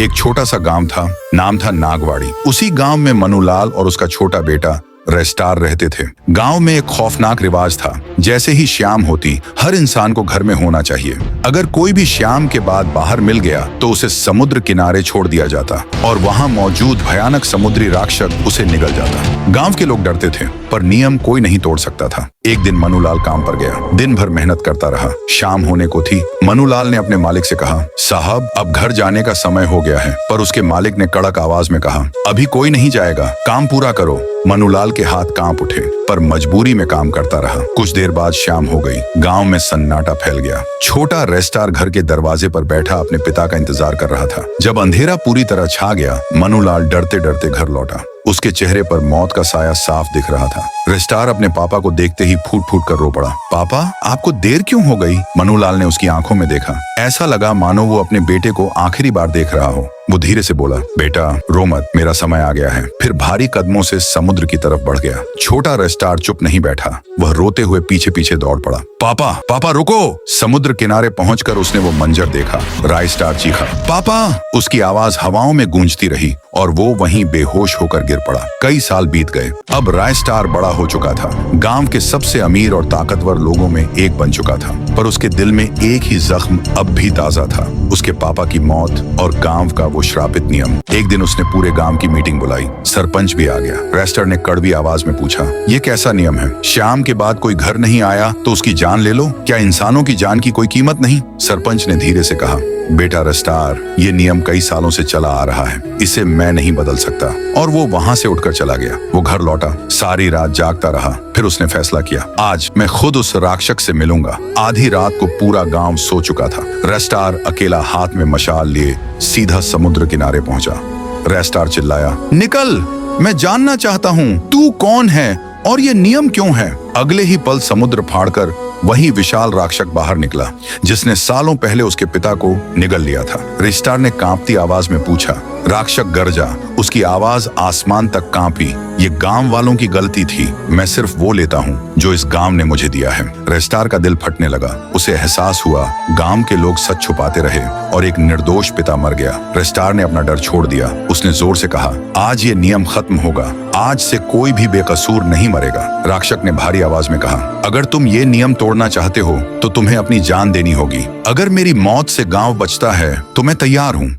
एक छोटा सा गांव था, नाम था नागवाड़ी। उसी गांव में मनुलाल और उसका छोटा बेटा रेस्टार रहते थे। गांव में एक खौफनाक रिवाज था, जैसे ही शाम होती हर इंसान को घर में होना चाहिए। अगर कोई भी शाम के बाद बाहर मिल गया तो उसे समुद्र किनारे छोड़ दिया जाता और वहां मौजूद भयानक समुद्री राक्षस उसे निगल जाता। गांव के लोग डरते थे, पर नियम कोई नहीं तोड़ सकता था। एक दिन मनुलाल काम पर गया, दिन भर मेहनत करता रहा। शाम होने को थी। मनुलाल ने अपने मालिक से कहा, साहब अब घर जाने का समय हो गया है। पर उसके मालिक ने कड़क आवाज में कहा, अभी कोई नहीं जाएगा, काम पूरा करो। मनुलाल के हाथ कांप उठे, पर मजबूरी में काम करता रहा। कुछ देर बाद शाम हो गई। गांव में सन्नाटा फैल गया। छोटा रेस्टार घर के दरवाजे पर बैठा अपने पिता का इंतजार कर रहा था। जब अंधेरा पूरी तरह छा गया, मनुलाल डरते डरते घर लौटा। उसके चेहरे पर मौत का साया साफ दिख रहा था। रेस्टार अपने पापा को देखते ही फूट फूट कर रो पड़ा। पापा, आपको देर क्यों हो गई? मनुलाल ने उसकी आंखों में देखा। ऐसा लगा मानो वो अपने बेटे को आखिरी बार देख रहा हो। वो धीरे से बोला, बेटा रो मत, मेरा समय आ गया है। फिर भारी कदमों से समुद्र की तरफ बढ़ गया। छोटा रेस्टार चुप नहीं बैठा, वह रोते हुए पीछे पीछे दौड़ पड़ा। पापा, पापा रुको! समुद्र किनारे पहुंचकर उसने वो मंजर देखा। रायस्टार चीखा, पापा! उसकी आवाज हवाओं में गूंजती रही और वो वहीं बेहोश होकर गिर पड़ा। कई साल बीत गए। अब रायस्टार बड़ा हो चुका था, गांव के सबसे अमीर और ताकतवर लोगों में एक बन चुका था। पर उसके दिल में एक ही जख्म अब भी ताजा था, उसके पापा की मौत और गांव का वो श्रापित नियम। एक दिन उसने पूरे गांव की मीटिंग बुलाई। सरपंच भी आ गया। रेस्टर ने कड़वी आवाज में पूछा, ये कैसा नियम है? शाम के बाद कोई घर नहीं आया तो उसकी जान ले लो? क्या इंसानों की जान की कोई कीमत नहीं? सरपंच ने धीरे से कहा, बेटा रेस्टार, ये नियम कई सालों से चला आ रहा है, इसे मैं नहीं बदल सकता। और वो वहां से उठकर चला गया। वो घर लौटा, सारी रात जागता रहा। फिर उसने फैसला किया, आज मैं खुद उस राक्षस से मिलूंगा। आधी रात को पूरा गांव सो चुका था। रेस्टार अकेला हाथ में मशाल लिए सीधा समुद्र किनारे पहुंचा। रेस्टार चिल्लाया, निकल! मैं जानना चाहता हूँ तू कौन है और ये नियम क्यों है? अगले ही पल समुद्र फाड़कर वही विशाल राक्षस बाहर निकला, जिसने सालों पहले उसके पिता को निगल लिया था। रेस्टार ने कांपती आवाज में पूछा, राक्षस गरजा। उसकी आवाज आसमान तक कांपी। ये गांव वालों की गलती थी, मैं सिर्फ वो लेता हूँ जो इस गांव ने मुझे दिया है। रेस्टार का दिल फटने लगा। उसे एहसास हुआ गांव के लोग सच छुपाते रहे और एक निर्दोष पिता मर गया। रेस्टार ने अपना डर छोड़ दिया। उसने जोर से कहा, आज ये नियम खत्म होगा, आज से कोई भी बेकसूर नहीं मरेगा। राक्षस ने भारी आवाज में कहा, अगर तुम ये नियम तोड़ना चाहते हो तो तुम्हें अपनी जान देनी होगी। अगर मेरी मौत से गांव बचता है तो मैं तैयार हूँ।